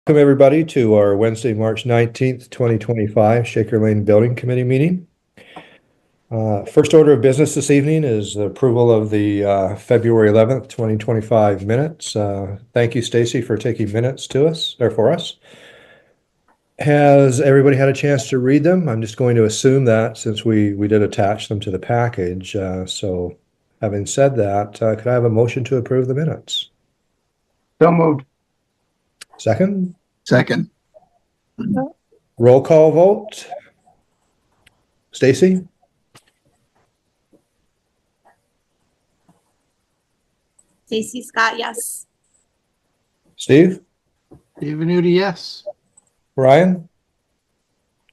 Welcome everybody to our Wednesday, March 19th, 2025 Shaker Lane Building Committee meeting. First order of business this evening is the approval of the February 11th, 2025 minutes. Thank you, Stacy, for taking minutes for us. Has everybody had a chance to read them? I'm just going to assume that since we did attach them to the package. So having said that, could I have a motion to approve the minutes? So moved. Second? Second. Roll call vote. Stacy? Stacy Scott, yes. Steve? Steve Venuti, yes. Ryan?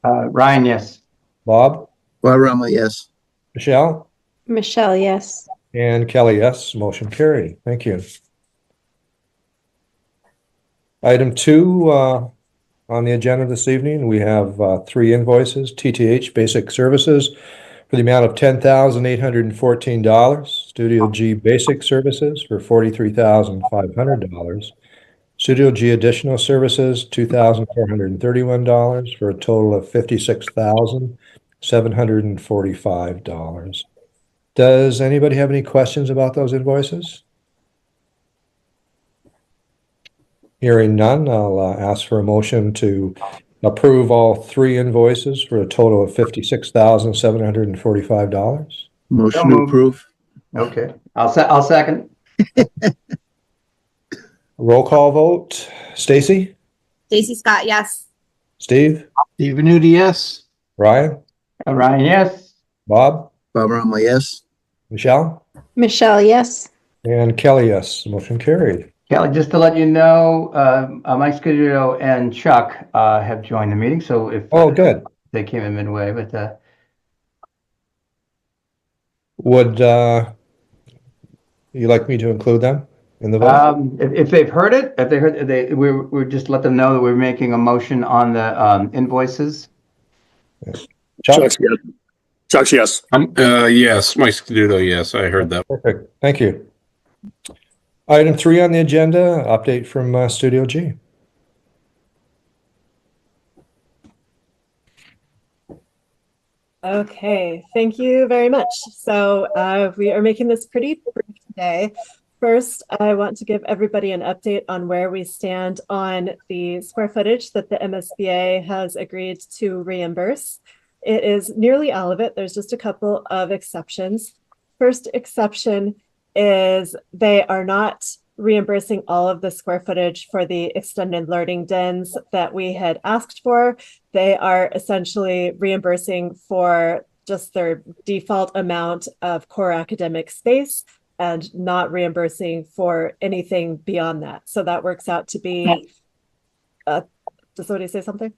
Ryan, yes. Bob? Bob Rumley, yes. Michelle? Michelle, yes. And Kelly, yes. Motion carried. Thank you. Item 2 on the agenda this evening, we have 3 invoices. TTH Basic Services for the amount of $10,814. Studio G Basic Services for $43,500. Studio G Additional Services, $2,431 for a total of $56,745. Does anybody have any questions about those invoices? Hearing none, I'll ask for a motion to approve all 3 invoices for a total of $56,745. Motion to approve. Okay. I'll second. Roll call vote. Stacy? Stacy Scott, yes. Steve? Steve Venuti, yes. Ryan? Ryan, yes. Bob? Bob Rumley, yes. Michelle? Michelle, yes. And Kelly, yes. Motion carried. Kelly, just to let you know, Mike Scudero and Chuck have joined the meeting. So if Good. they came in midway, but Would you like me to include them in the vote? if they've heard it, we're just let them know that we're making a motion on the invoices. Chuck? Chuck's yes. Yes, Mike Scudo, yes, I heard that. Perfect. Thank you. Item 3 on the agenda, update from Studio G. Okay, thank you very much. So we are making this pretty brief today. First, I want to give everybody an update on where we stand on the square footage that the MSBA has agreed to reimburse. It is nearly all of it. There's just a couple of exceptions. First exception is they are not reimbursing all of the square footage for the extended learning dens that we had asked for. They are essentially reimbursing for just their default amount of core academic space and not reimbursing for anything beyond that. So that works out to be, does somebody say something?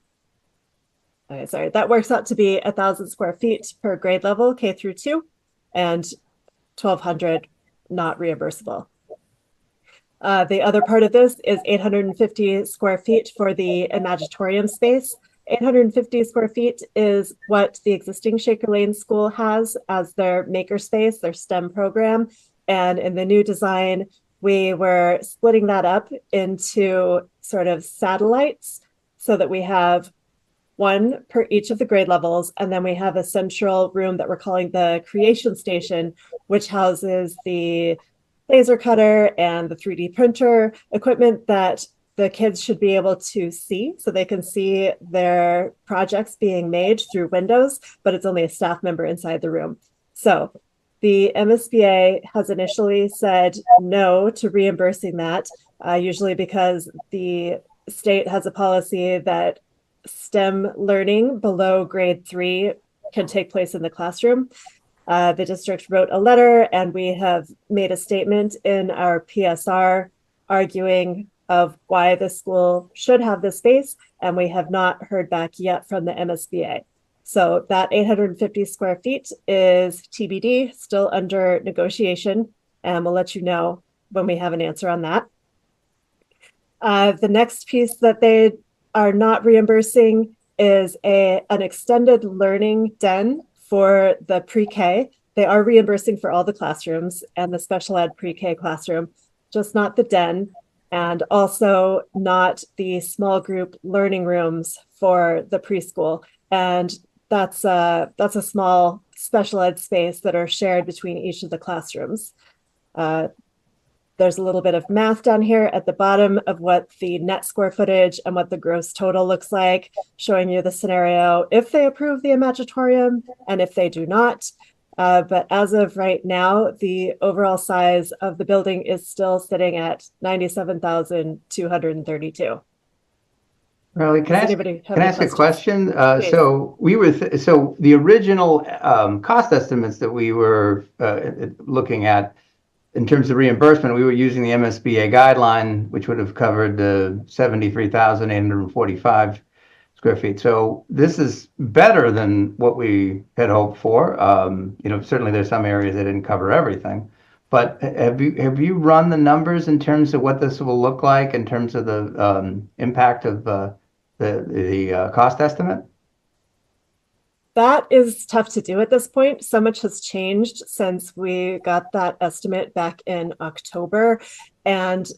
Okay, sorry. That works out to be 1,000 square feet per grade level, K through 2, and 1,200 not reimbursable. The other part of this is 850 square feet for the Imagitorium space. 850 square feet is what the existing Shaker Lane School has as their makerspace, their STEM program. And in the new design, we were splitting that up into sort of satellites so that we have one per each of the grade levels. And then we have a central room that we're calling the Creation Station, which houses the laser cutter and the 3D printer equipment that the kids should be able to see so they can see their projects being made through windows, but it's only a staff member inside the room. So the MSBA has initially said no to reimbursing that, usually because the state has a policy that STEM learning below grade 3 can take place in the classroom. The district wrote a letter and we have made a statement in our PSR arguing of why the school should have this space, and we have not heard back yet from the MSBA. So that 850 square feet is TBD, still under negotiation, and we'll let you know when we have an answer on that. The next piece that they are not reimbursing is an extended learning den for the pre-K. They are reimbursing for all the classrooms and the special ed pre-K classroom, just not the den. and also not the small group learning rooms for the preschool. And that's a small special ed space that are shared between each of the classrooms. There's a little bit of math down here at the bottom of what the net square footage and what the gross total looks like, showing you the scenario if they approve the Imagitorium and if they do not. But as of right now, the overall size of the building is still sitting at 97,232. Riley, can I ask Anybody have a any question? Please. So so the original cost estimates that we were looking at in terms of reimbursement, we were using the MSBA guideline, which would have covered 73,845 square feet. So this is better than what we had hoped for. Certainly there's some areas that didn't cover everything. But have you run the numbers in terms of what this will look like in terms of the impact of the cost estimate? That is tough to do at this point. So much has changed since we got that estimate back in October. And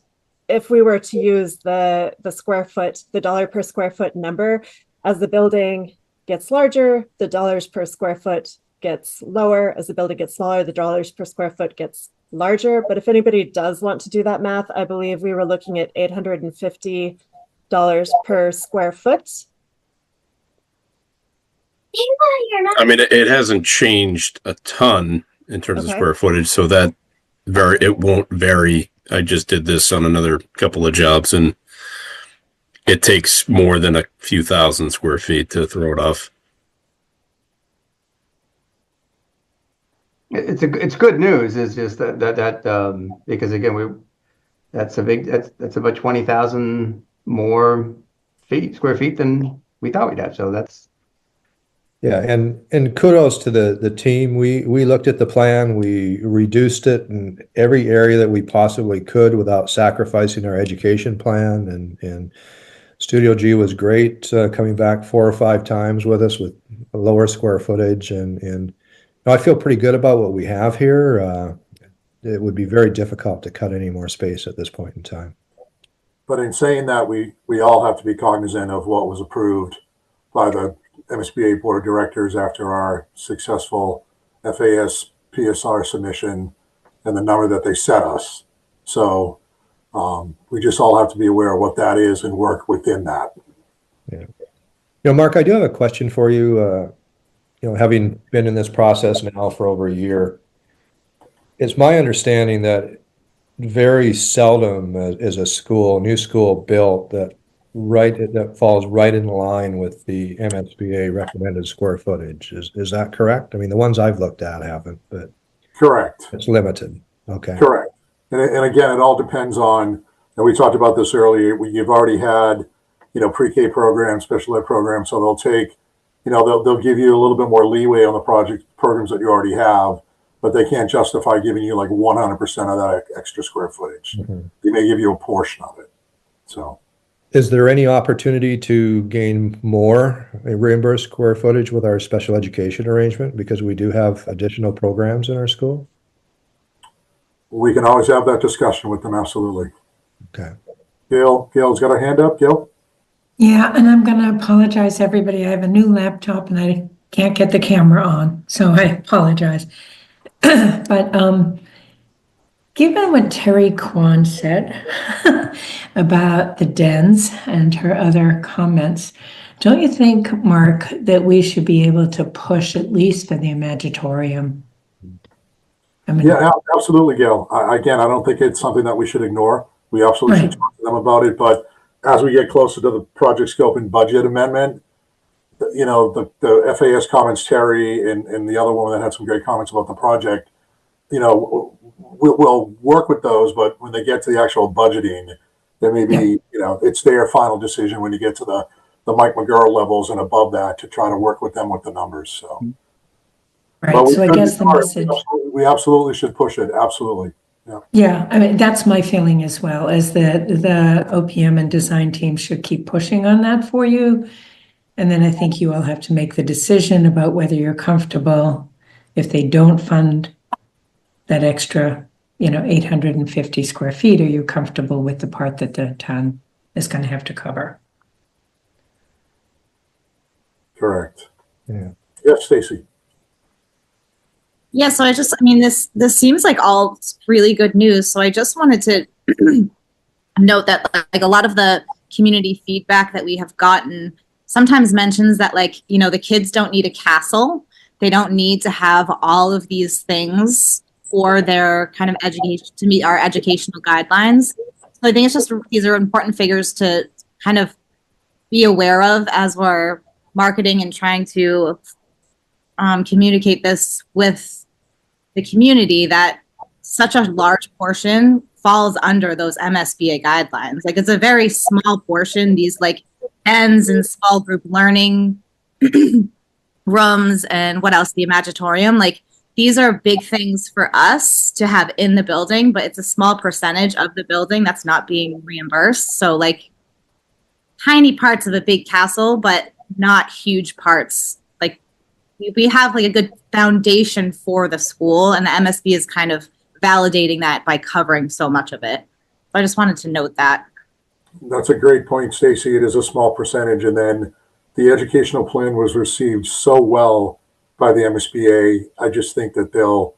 if we were to use the square foot, the dollar per square foot number, as the building gets larger, the dollars per square foot gets lower. As the building gets smaller, the dollars per square foot gets larger. But if anybody does want to do that math, I believe we were looking at $850 per square foot. I mean, it hasn't changed a ton in terms of square footage, so that it won't vary. I just did this on another couple of jobs, and it takes more than a few thousand square feet to throw it off. It's good news. It's just that because again that's about 20,000 more square feet than we thought we'd have. So that's. Yeah, and kudos to the team. We looked at the plan, we reduced it in every area that we possibly could without sacrificing our education plan. And Studio G was great, coming back 4 or 5 times with us with a lower square footage. And I feel pretty good about what we have here. It would be very difficult to cut any more space at this point in time. But in saying that, we all have to be cognizant of what was approved by the MSBA Board of Directors after our successful FAS PSR submission and the number that they set us. So we just all have to be aware of what that is and work within that. Yeah. Mark, I do have a question for you. Having been in this process now for over a year, it's my understanding that very seldom is a new school built that falls right in line with the MSBA recommended square footage. Is that correct? I mean, the ones I've looked at haven't, but Correct. It's limited. Okay. Correct. And again, it all depends on, and we talked about this earlier, you've already had, pre-K programs, special ed programs, so they'll take, they'll give you a little bit more leeway on the programs that you already have, but they can't justify giving you like 100% of that extra square footage. Mm-hmm. They may give you a portion of it. So. Is there any opportunity to gain more reimbursed square footage with our special education arrangement because we do have additional programs in our school? We can always have that discussion with them, absolutely. Okay. Gail's got her hand up. Gail? Yeah, and I'm going to apologize, everybody. I have a new laptop and I can't get the camera on, so I apologize. But given what Terry Kwan said about the dens and her other comments, don't you think, Mark, that we should be able to push at least for the Imagitorium? Yeah, absolutely, Gail. Again, I don't think it's something that we should ignore. We absolutely should talk to them about it. But as we get closer to the project scope and budget amendment, the FAS comments, Terry and the other woman that had some great comments about the project, we'll work with those, but when they get to the actual budgeting, there may be, it's their final decision when you get to the Mike McGurl levels and above that to try to work with them with the numbers. So, right. So I guess the message, we absolutely should push it. Absolutely. Yeah. Yeah. I mean, that's my feeling as well, as the OPM and design team should keep pushing on that for you. And then I think you all have to make the decision about whether you're comfortable if they don't fund that extra 850 square feet? Are you comfortable with the part that the town is going to have to cover? Correct. Yeah. Yes, Stacy. Yeah, so this seems like all really good news. So I just wanted to note that like a lot of the community feedback that we have gotten sometimes mentions that the kids don't need a castle. They don't need to have all of these things for their kind of education to meet our educational guidelines. So I think it's just these are important figures to kind of be aware of as we're marketing and trying to communicate this with the community, that such a large portion falls under those MSBA guidelines. Like it's a very small portion, these like ends and small group learning rooms and what else, the Imagitorium. Like these are big things for us to have in the building, but it's a small percentage of the building that's not being reimbursed. So like tiny parts of a big castle, but not huge parts. Like we have like a good foundation for the school, and the MSB is kind of validating that by covering so much of it. So I just wanted to note that. That's a great point, Stacy. It is a small percentage, and then the educational plan was received so well by the MSBA. I just think that they'll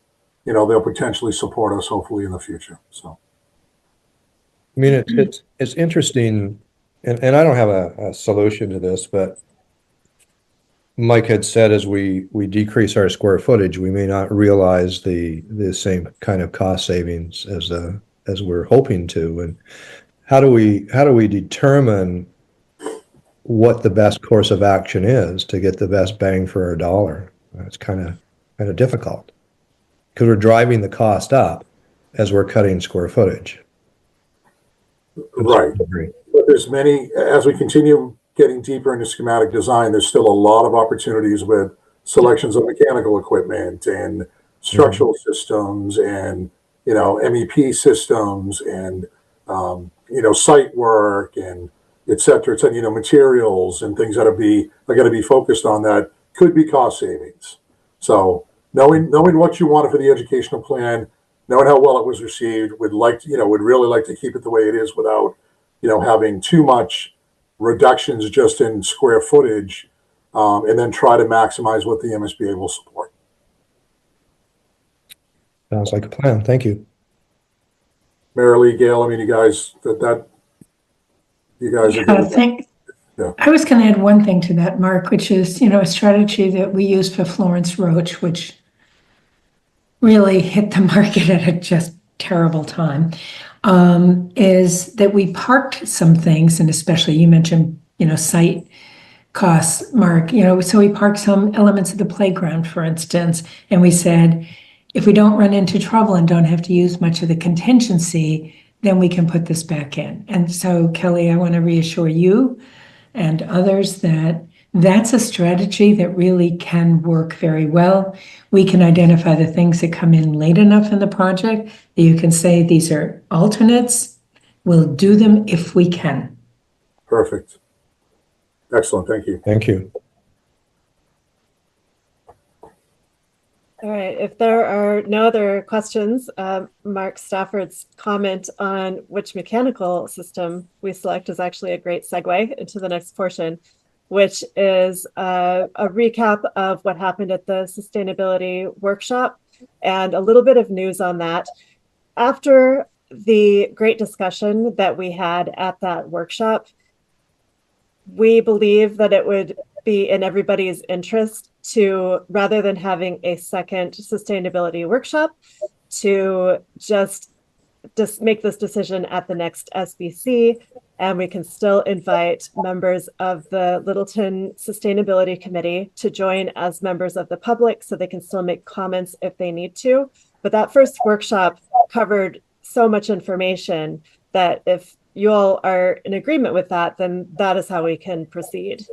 potentially support us hopefully in the future. So, I mean, it's interesting, and I don't have a solution to this, but Mike had said as we decrease our square footage, we may not realize the same kind of cost savings as we're hoping to. And how do we determine what the best course of action is to get the best bang for our dollar? It's kind of difficult because we're driving the cost up as we're cutting square footage. right. But there's many, as we continue getting deeper into schematic design, there's still a lot of opportunities with selections of mechanical equipment and structural systems and, MEP systems and, site work and et cetera, materials and things that are going to be focused on that could be cost savings. So knowing what you wanted for the educational plan, knowing how well it was received, would really like to keep it the way it is without, having too much reductions just in square footage, and then try to maximize what the MSBA will support. Sounds like a plan. Thank you. Marilee, Gail, I mean, you guys are good with that? Yeah. I was going to add one thing to that, Mark, which is, a strategy that we used for Florence Roach, which really hit the market at a just terrible time, is that we parked some things, and especially you mentioned, site costs, Mark, so we parked some elements of the playground, for instance, and we said, if we don't run into trouble and don't have to use much of the contingency, then we can put this back in. And so, Kelly, I want to reassure you and others that that's a strategy that really can work very well. We can identify the things that come in late enough in the project that you can say these are alternates. We'll do them if we can. Perfect. Excellent. Thank you. Thank you. All right, if there are no other questions, Mark Stafford's comment on which mechanical system we select is actually a great segue into the next portion, which is a recap of what happened at the sustainability workshop and a little bit of news on that. After the great discussion that we had at that workshop, we believe that it would be in everybody's interest to, rather than having a second sustainability workshop, to just make this decision at the next SBC, and we can still invite members of the Littleton Sustainability Committee to join as members of the public so they can still make comments if they need to. But that first workshop covered so much information that if you all are in agreement with that, then that is how we can proceed.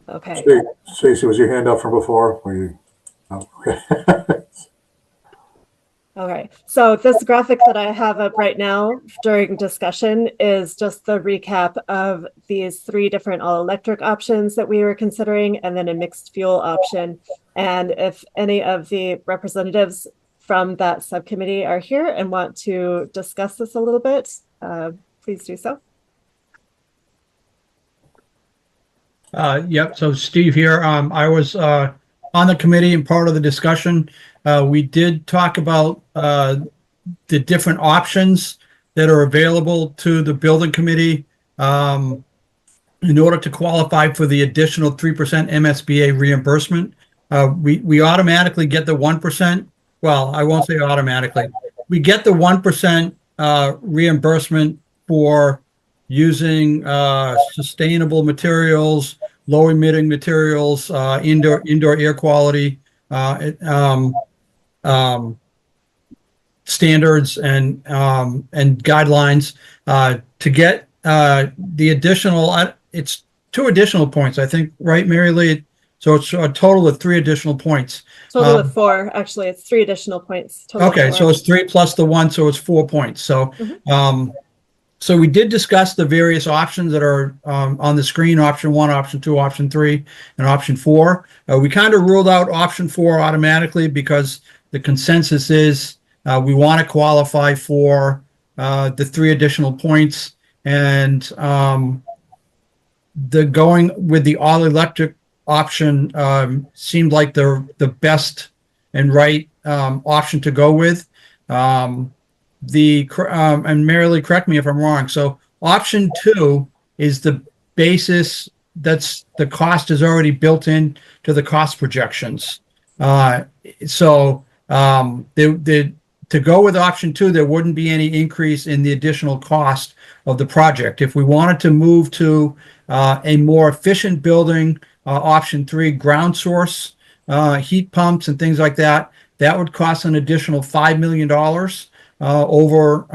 Okay. Stacey, was your hand up from before? Were you? Oh, okay. All right. So this graphic that I have up right now during discussion is just the recap of these 3 different all-electric options that we were considering, and then a mixed fuel option. And if any of the representatives from that subcommittee are here and want to discuss this a little bit, please do so. Yep. So Steve here. I was on the committee and part of the discussion. We did talk about the different options that are available to the building committee in order to qualify for the additional 3% MSBA reimbursement. We automatically get the 1%. Well, I won't say automatically. We get the 1% reimbursement for using sustainable materials, low emitting materials, indoor air quality standards and guidelines to get the additional. It's 2 additional points, I think, right, Mary Lee? So it's a total of 3 additional points. Total of 4, actually. It's 3 additional points. Okay, so it's 3 plus the 1, so it's 4 points. So, so we did discuss the various options that are on the screen: option 1, option 2, option 3, and option 4. We kind of ruled out option 4 automatically because the consensus is we want to qualify for the 3 additional points, and the going with the all electric option seemed like the best and right option to go with. And Mary Lee, correct me if I'm wrong. So option 2 is the basis that's the cost is already built in to the cost projections. To go with option 2, there wouldn't be any increase in the additional cost of the project. If we wanted to move to a more efficient building, option 3, ground source, heat pumps and things like that, that would cost an additional $5 million over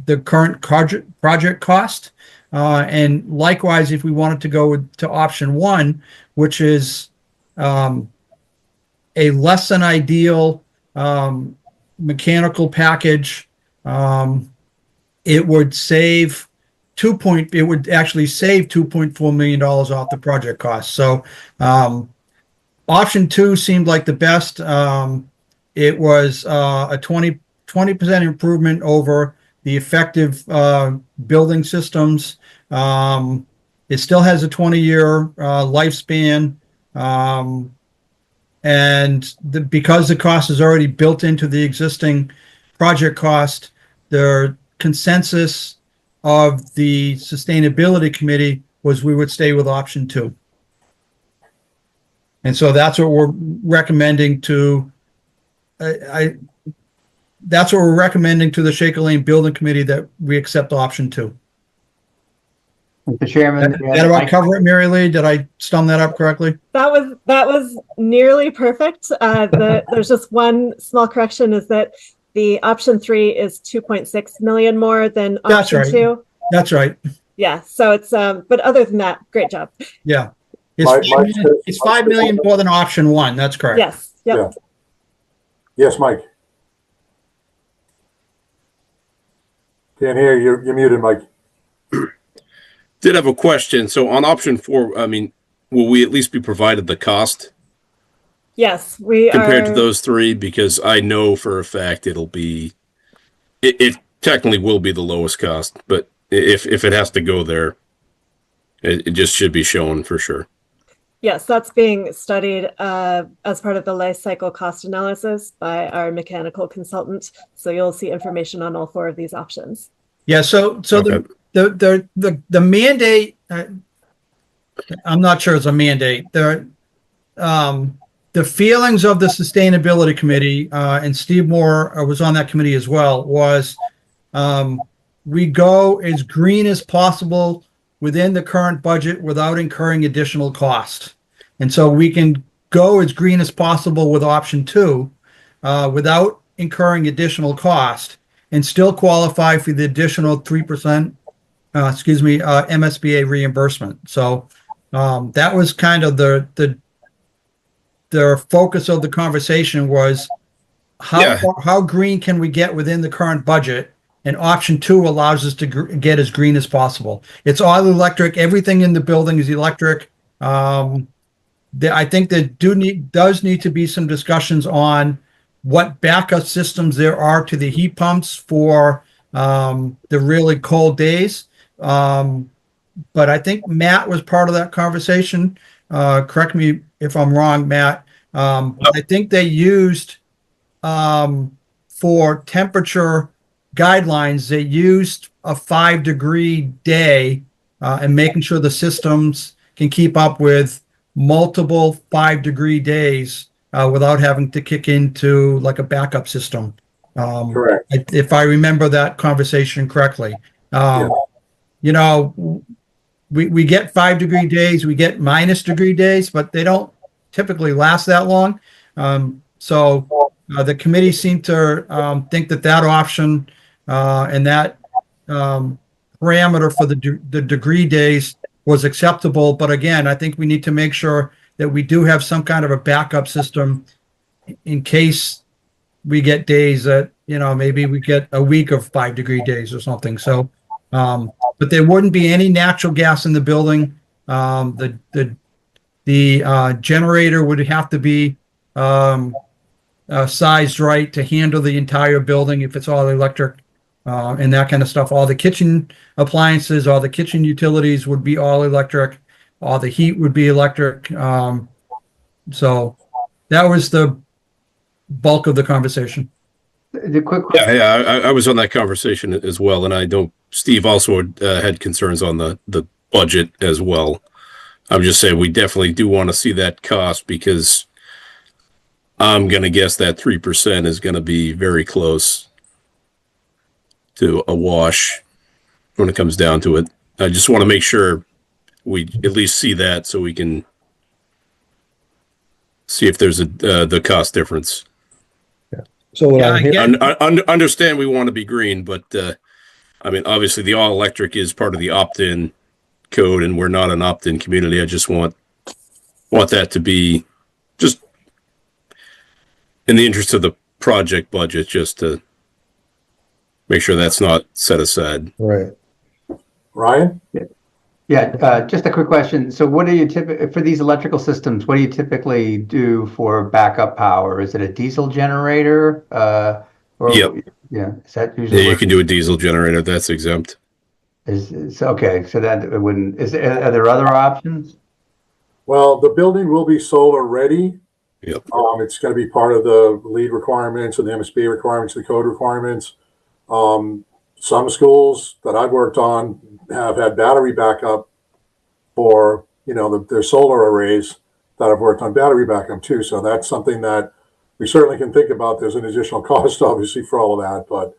the current project cost. And likewise, if we wanted to go to option 1, which is a less than ideal mechanical package, it would save actually save $2.4 million off the project cost. So option 2 seemed like the best. It was a 20% improvement over the effective building systems. It still has a 20-year lifespan. Because the cost is already built into the existing project cost, the consensus of the sustainability committee was we would stay with option 2. And so that's what we're recommending to that's what we're recommending to the Shaker Lane Building Committee, that we accept option 2. Mr. Chairman, Did that about cover it, Mary Lee? Did I sum that up correctly? That was nearly perfect. There's just one small correction, is that the option 3 is 2.6 million more than option 2. That's right. Yeah. So it's but other than that, great job. Yeah. It's 5 million more than option 1. That's correct. Yes. Yep. Yeah. Yes, Mike. Can't hear you. You're muted, Mike. Did have a question. So on option 4, I mean, will we at least be provided the cost? Yes, we compared are, to those 3, because I know for a fact it technically will be the lowest cost, but if it has to go there, it just should be shown for sure. Yes, that's being studied as part of the life cycle cost analysis by our mechanical consultant. So you'll see information on all 4 of these options. Yeah. So okay. The mandate, I'm not sure it's a mandate. The feelings of the sustainability committee, and Steve Moore was on that committee as well, was we go as green as possible within the current budget without incurring additional cost. And so we can go as green as possible with option 2 without incurring additional cost and still qualify for the additional 3%, MSBA reimbursement. So that was kind of the focus of the conversation, was Yeah. how green can we get within the current budget? And option 2 allows us to get as green as possible. It's all electric. Everything in the building is electric. I think there does need to be some discussions on what backup systems there are to the heat pumps for the really cold days. But I think Matt was part of that conversation. Correct me if I'm wrong, Matt. I think they used for temperature guidelines, they used a 5-degree day and making sure the systems can keep up with multiple 5-degree days without having to kick into like a backup system. Correct. If I remember that conversation correctly. You know, we get 5-degree days, we get -degree days, but they don't typically last that long. So the committee seemed to think that option and that parameter for the degree days was acceptable. But again, I think we need to make sure that we do have some kind of a backup system in case we get days that, you know, maybe we get a week of 5-degree days or something. So, but there wouldn't be any natural gas in the building. The generator would have to be sized right to handle the entire building if it's all electric. And that kind of stuff. All the kitchen appliances, all the kitchen utilities would be all electric. All the heat would be electric. So that was the bulk of the conversation. The quick Yeah, I was on that conversation as well, and I know Steve also had concerns on the budget as well. I'm just saying we definitely do want to see that cost because I'm going to guess that 3% is going to be very close to a wash when it comes down to it. I just want to make sure we at least see that so we can see if there's the cost difference. So what I'm hearing, Understand we want to be green, but I mean, obviously the all electric is part of the opt-in code, and we're not an opt-in community. I just want that to be just in the interest of the project budget, just to make sure that's not set aside. right. Ryan? Yeah, just a quick question. So what do you for these electrical systems, what do you typically do for backup power? Is it a diesel generator? Or, Yep. Yeah, is that usually Yeah, you can do a diesel generator. That's exempt. is okay, so that it wouldn't, are there other options? Well, the building will be solar ready. Yep. It's going to be part of the LEED requirements and the MSB requirements, the code requirements. Some schools that I've worked on have had battery backup for, you know, their solar arrays that I've worked on battery backup too. So that's something that we certainly can think about. There's an additional cost, obviously, for all of that, but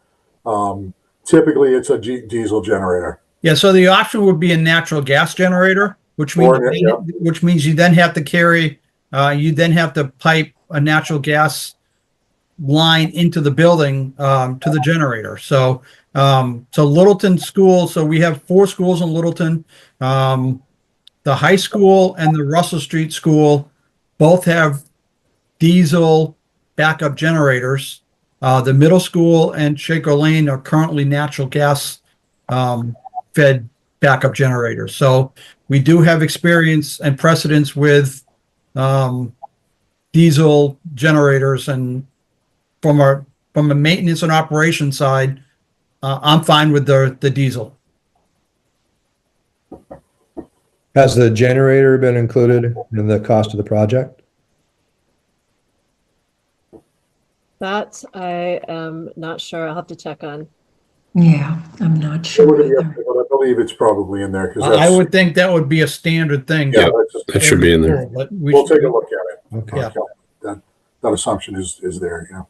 typically it's a diesel generator. Yeah, so the option would be a natural gas generator, which means you then have to carry, you then have to pipe a natural gas line into the building to the generator. So Littleton School, so we have 4 schools in Littleton. The high school and the Russell Street School both have diesel backup generators. The middle school and Shaker Lane are currently natural gas fed backup generators. So we do have experience and precedence with diesel generators, and from a maintenance and operation side, I'm fine with the diesel. Has the generator been included in the cost of the project? That I am not sure. I'll have to check on. Yeah, I'm not It sure wouldn't be up either. there, but I believe it's probably in there because I would think that would be a standard thing. yeah, That should be in there. But we'll take a look at it. Okay. Yeah. That assumption is there. Yeah.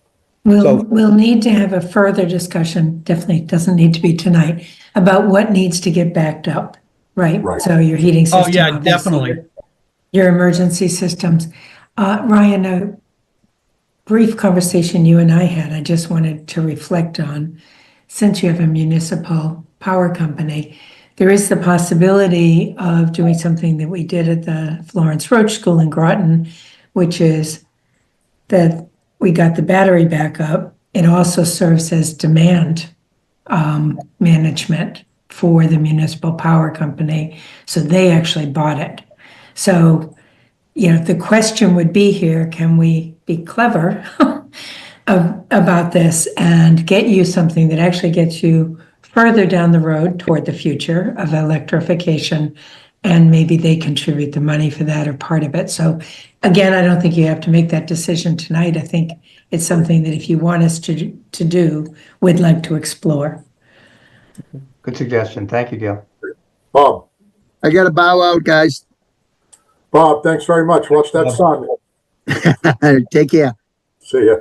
We'll need to have a further discussion, definitely doesn't need to be tonight, about what needs to get backed up, right? Right. So your heating system. Oh, yeah, obviously, definitely. Your emergency systems. Ryan, a brief conversation you and I had, I just wanted to reflect on, since you have a municipal power company, there is the possibility of doing something that we did at the Florence Roach School in Groton, which is that we got the battery backup, it also serves as demand management for the municipal power company. So they actually bought it. So, the question would be here, can we be clever about this and get you something that actually gets you further down the road toward the future of electrification, and maybe they contribute the money for that or part of it. So again, I don't think you have to make that decision tonight. I think it's something that if you want us to do, we'd like to explore. Good suggestion. Thank you, Gail. Bob, I got to bow out, guys. Bob, thanks very much. Watch that sun. Take care. See ya.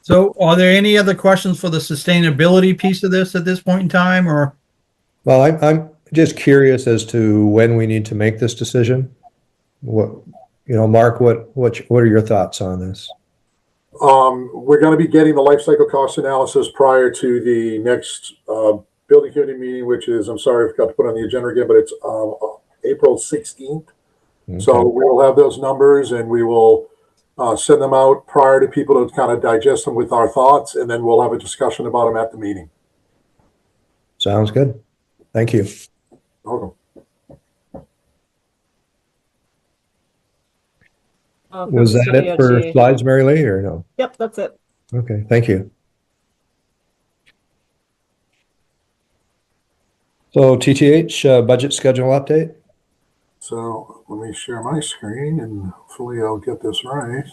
So are there any other questions for the sustainability piece of this at this point in time, or? Well, I'm just curious as to when we need to make this decision. Mark, what are your thoughts on this? We're going to be getting the life cycle cost analysis prior to the next building committee meeting, which is, I'm sorry, I forgot to put on the agenda again, but it's April 16th. Okay. So we will have those numbers, and we will send them out prior to people to kind of digest them with our thoughts, and then we'll have a discussion about them at the meeting. Sounds good. Thank you. Welcome. Was that it for slides, Mary Lee, or no? Yep, that's it. Okay, thank you. So TTH budget schedule update. So let me share my screen, and hopefully I'll get this right.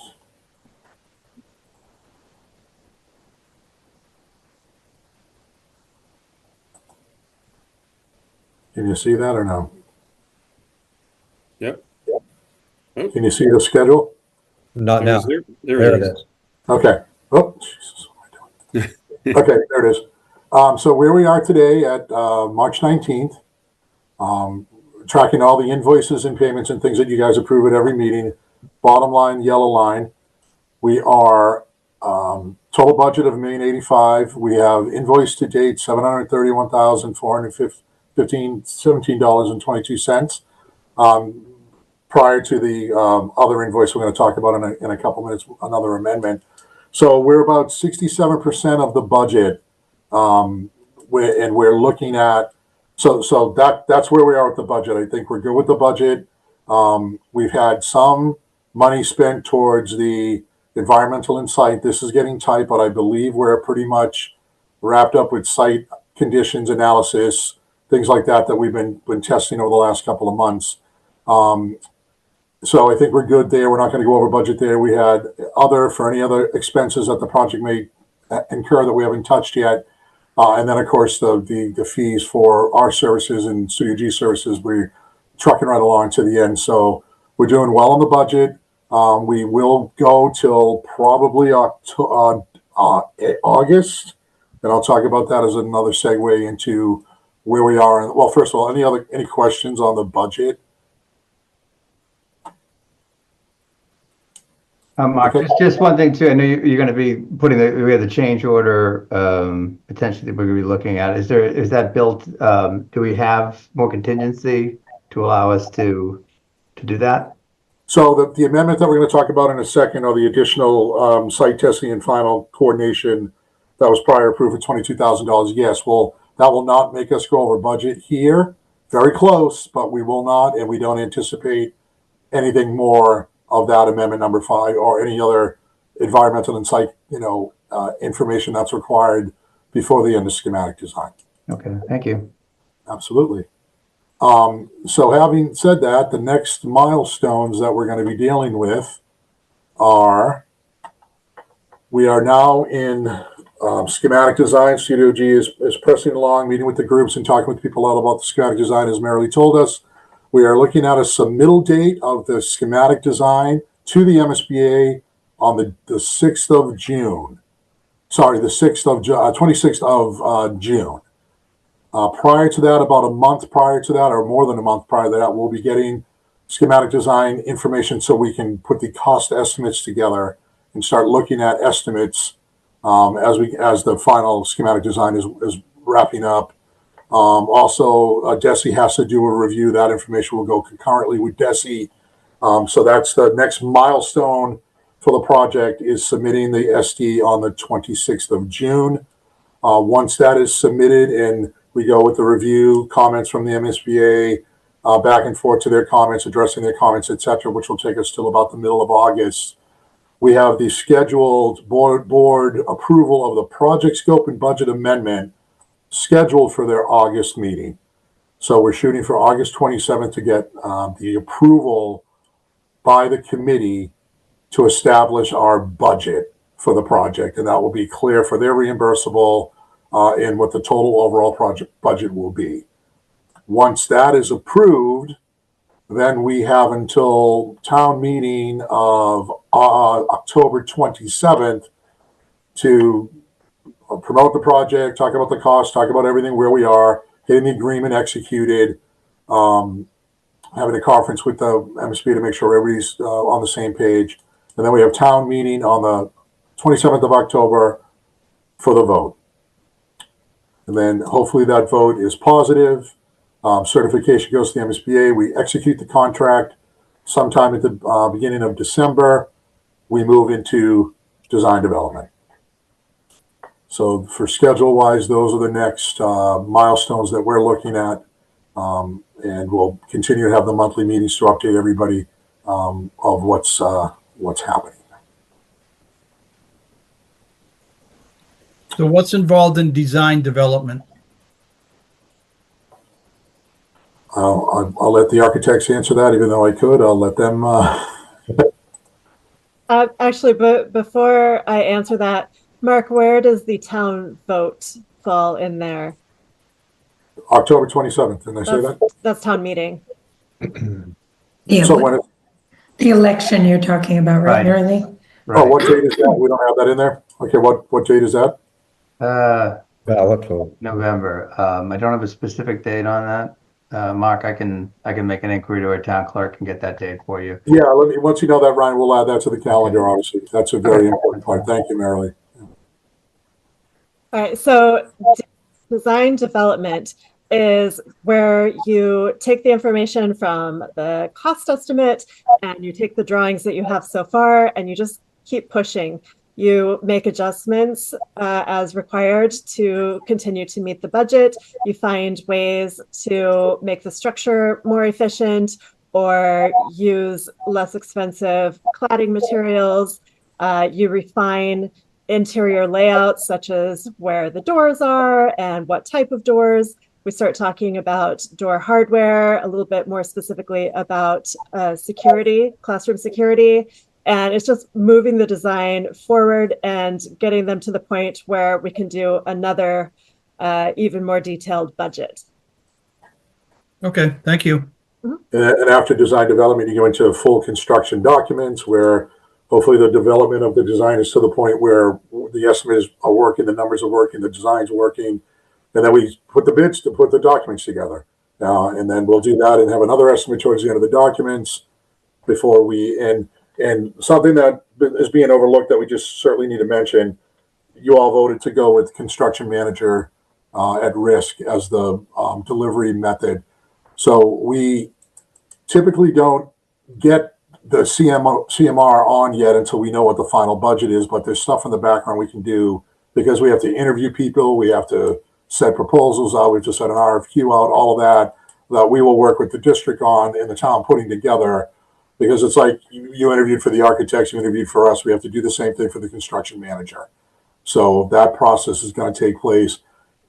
Can you see that or no? Yep. Can you see the schedule? Not now. There it is. Okay. Oh, Jesus, what am I doing? Okay, there it is. So where we are today at March 19th, tracking all the invoices and payments and things that you guys approve at every meeting. Bottom line, yellow line. We are total budget of $1,085,000. We have invoice to date $731,417.22. Prior to the other invoice we're going to talk about in a couple minutes, another amendment. So we're about 67% of the budget, and we're looking at. So that's where we are with the budget. I think we're good with the budget. We've had some money spent towards the environmental and site. This is getting tight, but I believe we're pretty much wrapped up with site conditions analysis, things like that we've been testing over the last couple of months. So I think we're good there. We're not going to go over budget there. We had for any other expenses that the project may incur that we haven't touched yet. And then, of course, the fees for our services and Studio G services, we're trucking right along to the end. So we're doing well on the budget. We will go till probably August. And I'll talk about that as another segue into where we are. Well, first of all, any questions on the budget? Mark, just one thing too. I know you're going to be putting we have the change order potentially that we're going to be looking at. Is that built? Do we have more contingency to allow us to do that? So the amendment that we're going to talk about in a second, or the additional site testing and final coordination that was prior approved for $22,000. Yes, well, that will not make us go over budget here. Very close, but we will not, and we don't anticipate anything more of that amendment number 5 or any other environmental and site, information that's required before the end of schematic design. Okay, thank you. Absolutely. So having said that, the next milestones that we're going to be dealing with are, we are now in schematic design. Studio G is pressing along, meeting with the groups and talking with people out about the schematic design, as Marilee told us. We are looking at a submittal date of the schematic design to the MSBA on the 6th of June. Sorry, the 26th of June. Prior to that, about a month prior to that, or more than a month prior to that, we'll be getting schematic design information so we can put the cost estimates together and start looking at estimates as the final schematic design is wrapping up. Also, DESI has to do a review. That information will go concurrently with DESI So that's the next milestone for the project, is submitting the SD on the 26th of June. Once that is submitted and we go with the review, comments from the MSBA, back and forth to their comments, addressing their comments, etc., which will take us till about the middle of August. We have the scheduled board approval of the project scope and budget amendment scheduled for their August meeting. So we're shooting for August 27th to get the approval by the committee to establish our budget for the project, and that will be clear for their reimbursable and what the total overall project budget will be. Once that is approved, then we have until town meeting of October 27th to promote the project, talk about the cost, talk about everything, where we are, getting the agreement executed, having a conference with the MSP to make sure everybody's on the same page. And then we have town meeting on the 27th of October for the vote. And then hopefully that vote is positive. Certification goes to the MSBA. We execute the contract sometime at the beginning of December. We move into design development. So for schedule wise, those are the next milestones that we're looking at. And we'll continue to have the monthly meetings to update everybody of what's happening. So what's involved in design development? I'll let the architects answer that, even though I could. I'll let them. Actually, but before I answer that, Mark, where does the town vote fall in there? October 27th. Didn't I say that? That's town meeting. Yeah, So when the election you're talking about, right, Right. Mary Lee? Oh, what date is that? We don't have that in there. Okay, what date is that? Ballot vote. November. I don't have a specific date on that. Mark, I can make an inquiry to our town clerk and get that date for you. Yeah, once you know that, Ryan, we'll add that to the calendar. Obviously, that's a very important part. Thank you, Marilee. All right, so design development is where you take the information from the cost estimate and you take the drawings that you have so far and you just keep pushing. You make adjustments as required to continue to meet the budget. You find ways to make the structure more efficient or use less expensive cladding materials. You refine interior layouts, such as where the doors are and what type of doors. We start talking about door hardware, a little bit more specifically about security, classroom security. And it's just moving the design forward and getting them to the point where we can do another even more detailed budget. Okay, thank you. And after design development, you go into full construction documents where hopefully the development of the design is to the point where the estimates are working, the numbers are working, the design's working. And then we put the bids to put the documents together. And then we'll do that and have another estimate towards the end of the documents before we end. And something that is being overlooked that we just certainly need to mention, you all voted to go with construction manager at risk as the delivery method. So we typically don't get the CMR on yet until we know what the final budget is, but there's stuff in the background we can do because we have to interview people, we have to set proposals out, we have to set an RFQ out, all of that we will work with the district on and the town putting together. Because it's like you interviewed for the architects, you interviewed for us. We have to do the same thing for the construction manager. So that process is going to take place.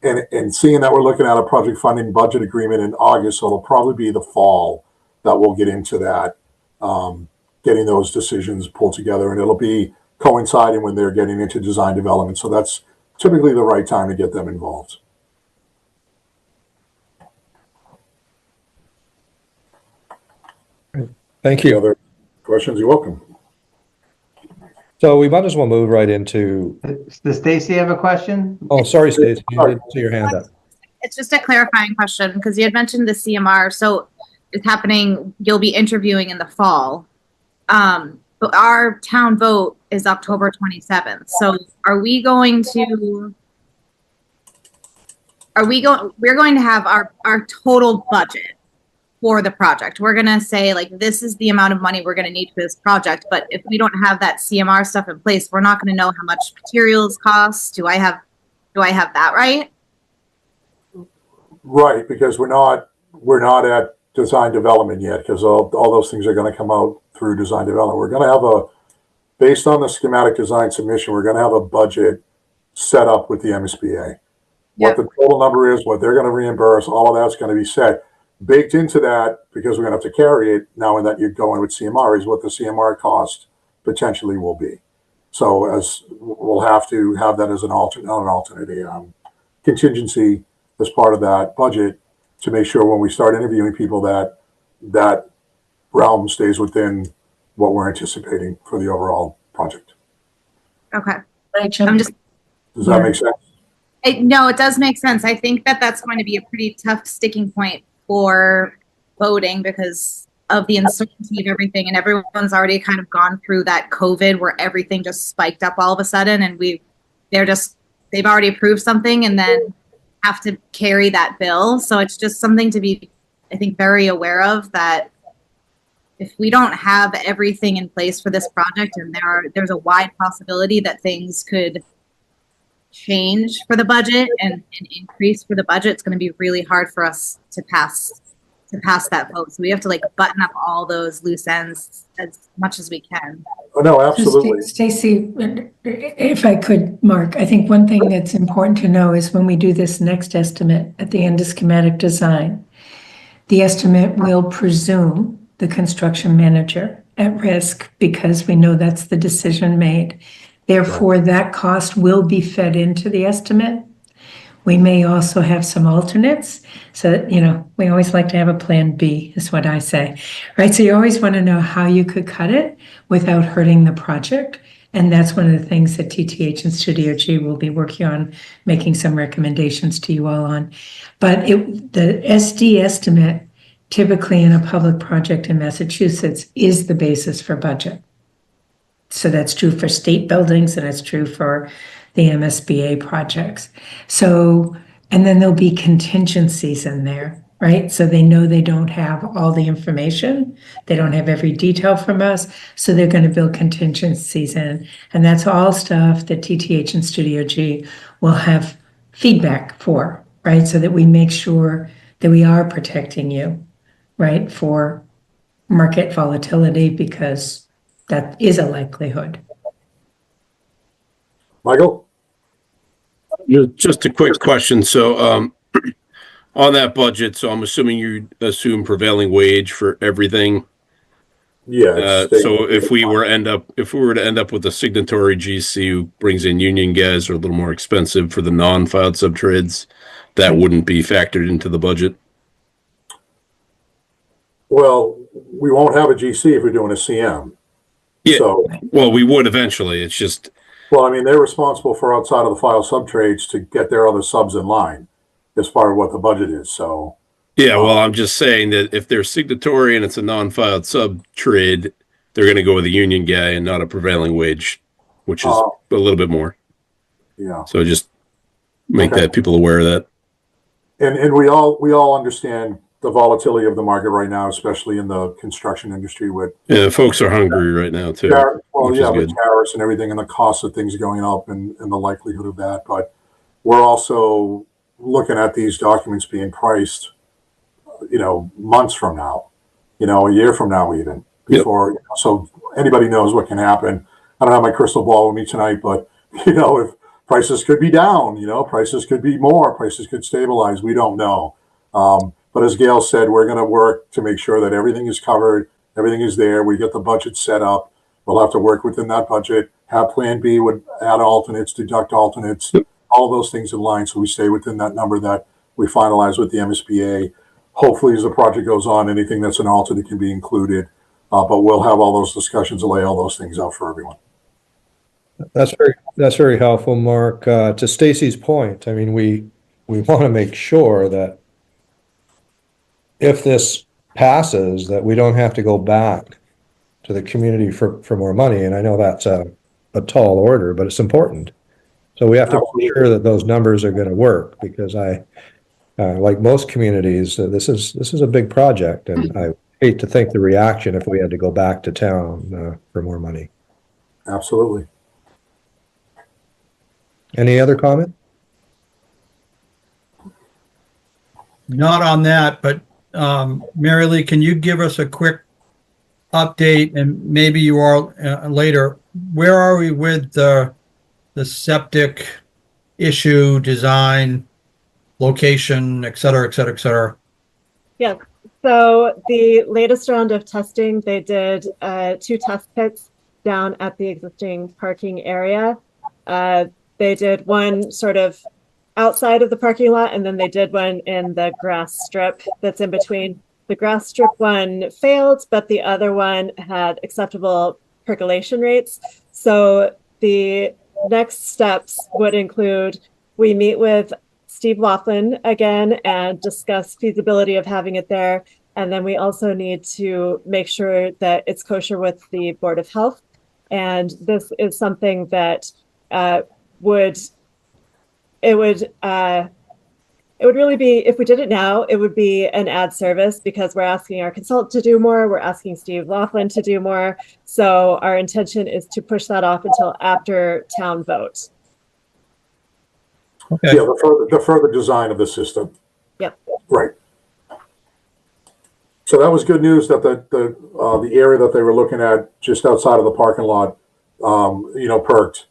And seeing that we're looking at a project funding budget agreement in August, so it'll probably be the fall that we'll get into that, getting those decisions pulled together. And it'll be coinciding when they're getting into design development. So that's typically the right time to get them involved. Thank Any you. other questions? You're welcome. So we might as well move right into, Does Stacy have a question? oh, sorry, Stacey, you did see your hand up. It's just a clarifying question because you had mentioned the CMR. So it's happening, you'll be interviewing in the fall. But our town vote is October 27th. So we're going to have our total budget for the project. We're going to say like, this is the amount of money we're going to need for this project. But if we don't have that CMR stuff in place, we're not going to know how much materials cost. Do I have that right? Right, because we're not at design development yet, because all those things are going to come out through design development. We're going to have based on the schematic design submission, we're going to have a budget set up with the MSBA. What the total number is, what they're going to reimburse, all of that's going to be set. Baked into that, because we're going to have to carry it now and that you're going with CMR, is what the CMR cost potentially will be. So as we'll have to have that as an alternate contingency as part of that budget to make sure when we start interviewing people that realm stays within what we're anticipating for the overall project. Okay. I'm just. Does that make sense? No, it does make sense. I think that that's going to be a pretty tough sticking point for voting because of the uncertainty of everything, and everyone's already kind of gone through that COVID where everything just spiked up all of a sudden, and they've already approved something and then have to carry that bill. So it's just something to be, I think, very aware of, that if we don't have everything in place for this project, and there's a wide possibility that things could change for the budget and increase for the budget, it's going to be really hard for us to pass that vote. So we have to like button up all those loose ends as much as we can. Oh, no, absolutely. Stacy, if I could, Mark, I think one thing that's important to know is when we do this next estimate at the end of schematic design, the estimate will presume the construction manager at risk because we know that's the decision made. Therefore, that cost will be fed into the estimate. We may also have some alternates. So, we always like to have a plan B, is what I say, right? So you always want to know how you could cut it without hurting the project. And that's one of the things that TTH and Studio G will be working on, making some recommendations to you all on. But the SD estimate, typically in a public project in Massachusetts, is the basis for budget. So that's true for state buildings and it's true for the MSBA projects. So, and then there'll be contingencies in there, right? So they know they don't have all the information. They don't have every detail from us. So they're going to build contingencies in. And that's all stuff that TTH and Studio G will have feedback for, right? So that we make sure that we are protecting you, right? For market volatility, because that is a likelihood. Michael? Just a quick question. So on that budget, so I'm assuming you assume prevailing wage for everything. Yeah. So if we were to end up with a signatory GC who brings in union guys or a little more expensive for the non-filed subtrades, that wouldn't be factored into the budget? Well, we won't have a GC if we're doing a CM. Yeah. So, well, we would eventually. It's just. Well, I mean, they're responsible for outside of the file subtrades to get their other subs in line as far as what the budget is. So. Yeah, well, I'm just saying that if they're signatory and it's a non-filed sub trade, they're going to go with a union guy and not a prevailing wage, which is a little bit more. Yeah. So just make that people aware of that. And we all understand the volatility of the market right now, especially in the construction industry with. Yeah, folks are hungry right now too. Well, yeah, with tariffs and everything and the cost of things going up and the likelihood of that. But we're also looking at these documents being priced, months from now, a year from now, even before. Yep. So anybody knows what can happen. I don't have my crystal ball with me tonight, but if prices could be down, prices could be more, prices could stabilize. We don't know. But as Gail said, we're going to work to make sure that everything is covered, everything is there. We get the budget set up. We'll have to work within that budget, have plan B, would add alternates, deduct alternates, all of those things in line. So we stay within that number that we finalize with the MSBA. Hopefully, as the project goes on, anything that's an alternate can be included. But we'll have all those discussions and lay all those things out for everyone. That's very helpful, Mark. To Stacy's point, I mean, we want to make sure that if this passes, that we don't have to go back to the community for more money. And I know that's a tall order, but it's important. So we have to make sure that those numbers are going to work, because I like most communities, this is a big project, and I hate to think the reaction if we had to go back to town for more money. Absolutely. Any other comment? Not on that, but Mary Lee, can you give us a quick update, and maybe you are later, where are we with the septic issue, design, location, et cetera, et cetera, et cetera? Yeah. So the latest round of testing, they did 2 test pits down at the existing parking area. They did one sort of outside of the parking lot, and then they did one in the grass strip that's in between. The grass strip one failed, but the other one had acceptable percolation rates. So the next steps would include, we meet with Steve Laughlin again and discuss feasibility of having it there. And then we also need to make sure that it's kosher with the Board of Health. And this is something that would really be, if we did it now, it would be an ad service, because we're asking our consultant to do more. We're asking Steve Laughlin to do more. So our intention is to push that off until after town vote. Okay. Yeah, the further design of the system. Yep. Right. So that was good news that the area that they were looking at just outside of the parking lot, perked.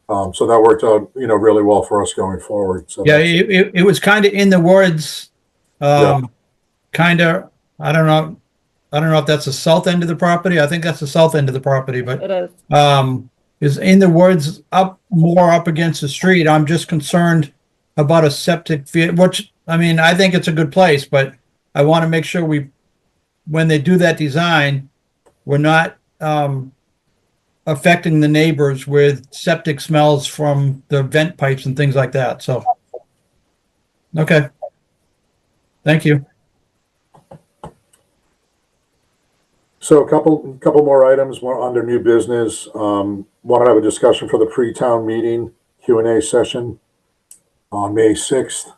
So that worked out, really well for us going forward. So Yeah, it was kind of in the woods, kind of, I don't know if that's the south end of the property. I think that's the south end of the property, but It is. is in the woods, more up against the street. I'm just concerned about a septic field, which, I mean, I think it's a good place, but I want to make sure when they do that design, we're not affecting the neighbors with septic smells from the vent pipes and things like that. So, okay. Thank you. So a couple more items, one under new business. Want to have a discussion for the pre-town meeting Q&A session on May 6th.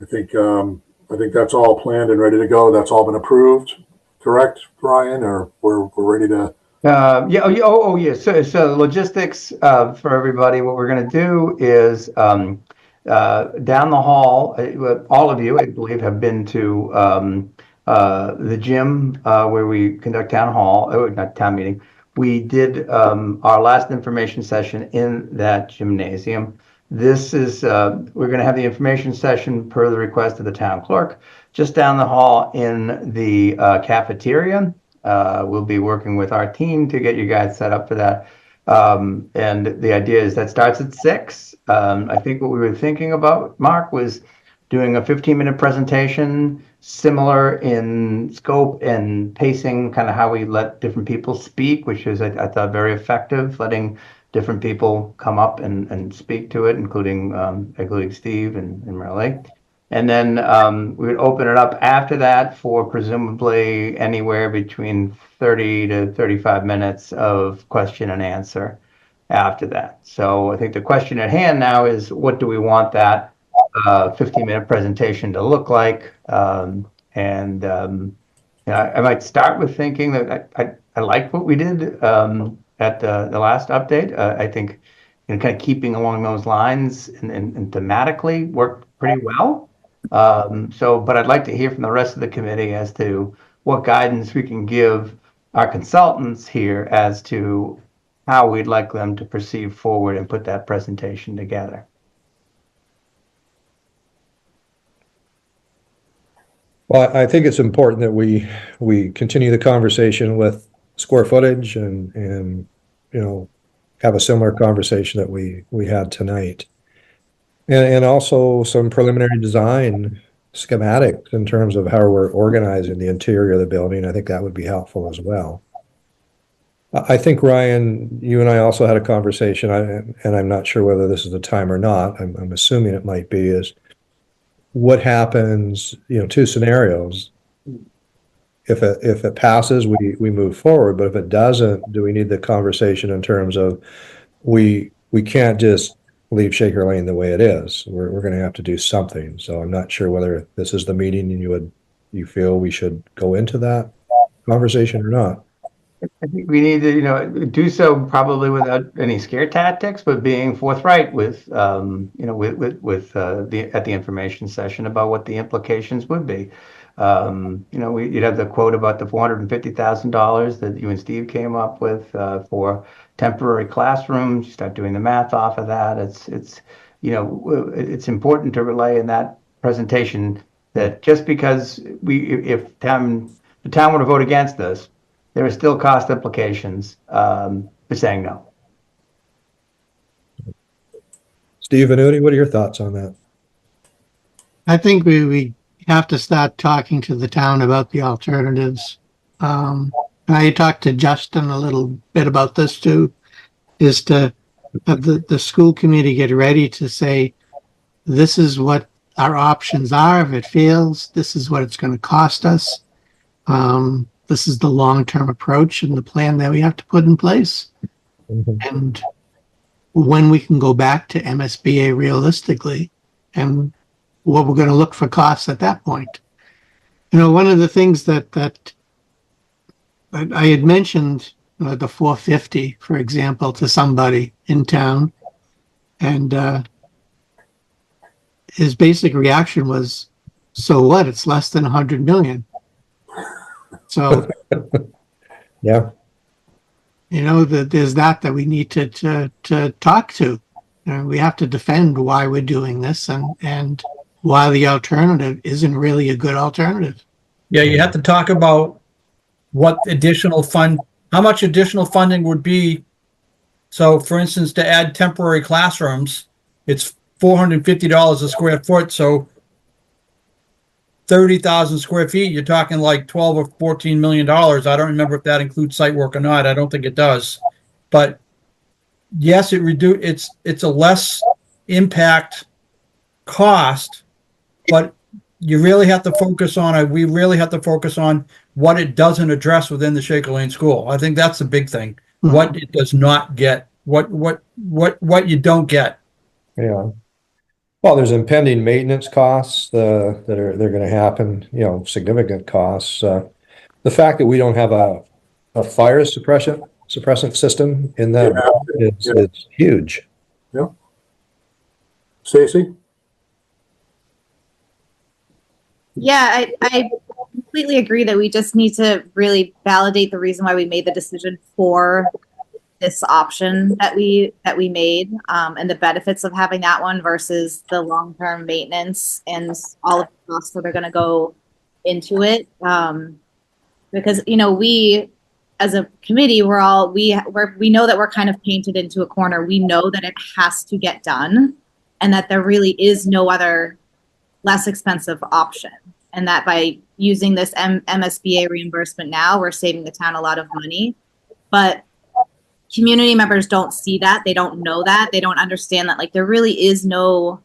I think that's all planned and ready to go. That's all been approved, correct, Brian? Or we're ready to? Yes. So logistics for everybody. What we're going to do is down the hall. All of you, I believe, have been to the gym where we conduct town hall, not town meeting. We did our last information session in that gymnasium. This is, we're going to have the information session per the request of the town clerk, just down the hall in the cafeteria. We'll be working with our team to get you guys set up for that. And the idea is that starts at 6. I think what we were thinking about, Mark, was doing a 15-minute presentation, similar in scope and pacing, kind of how we let different people speak, which is, I thought, very effective, letting different people come up and speak to it, including Steve and Marley. And then we would open it up after that for presumably anywhere between 30 to 35 minutes of question and answer after that. So I think the question at hand now is, what do we want that 15-minute presentation to look like? I might start with thinking that I like what we did at the last update. I think kind of keeping along those lines and thematically worked pretty well. But I'd like to hear from the rest of the committee as to what guidance we can give our consultants here as to how we'd like them to proceed forward and put that presentation together. Well, I think it's important that we continue the conversation with square footage and have a similar conversation that we had tonight. And also some preliminary design schematics in terms of how we're organizing the interior of the building. I think that would be helpful as well. I think, Ryan, you and I also had a conversation, and I'm not sure whether this is the time or not. I'm assuming it might be, is what happens, 2 scenarios. If it passes, we move forward, but if it doesn't, do we need the conversation in terms of we can't just leave Shaker Lane the way it is. We're going to have to do something. So I'm not sure whether this is the meeting and you feel we should go into that conversation or not. I think we need to, do so probably without any scare tactics, but being forthright with, at the information session about what the implications would be. You'd have the quote about the $450,000 that you and Steve came up with for temporary classrooms. You start doing the math off of that. It's important to relay in that presentation that just because if the town were to vote against this, there are still cost implications for saying no. Steve Venuti, what are your thoughts on that? I think we have to start talking to the town about the alternatives. I talked to Justin a little bit about this too, is to have the school committee get ready to say, this is what our options are. If it fails, this is what it's going to cost us. This is the long-term approach and the plan that we have to put in place. Mm-hmm. And when we can go back to MSBA realistically and what we're going to look for costs at that point. One of the things that I had mentioned, the 450, for example, to somebody in town, and his basic reaction was, so what? It's less than 100 million. So, yeah, there's that we need to talk to. We have to defend why we're doing this and why the alternative isn't really a good alternative. Yeah, you have to talk about how much additional funding would be. So, for instance, to add temporary classrooms, it's $450 a square foot. So 30,000 square feet, you're talking like 12 or 14 million dollars. I don't remember if that includes site work or not. I don't think it does. But yes, it's a less impact cost, but you really have to focus on it. We really have to focus on what it doesn't address within the Shaker Lane School. I think that's the big thing. Mm-hmm. What it does not get, what you don't get. Yeah. Well, there's impending maintenance costs they're going to happen, significant costs. The fact that we don't have a fire suppressant system in that is huge. Yeah. Stacy? Yeah, I completely agree that we just need to really validate the reason why we made the decision for this option that we made, and the benefits of having that one versus the long-term maintenance and all of the costs that are going to go into it. Because we as a committee, we know that we're kind of painted into a corner. We know that it has to get done, and that there really is no other less expensive option. And that by using this MSBA reimbursement now, we're saving the town a lot of money. But community members don't see that. They don't know that. They don't understand that there really is no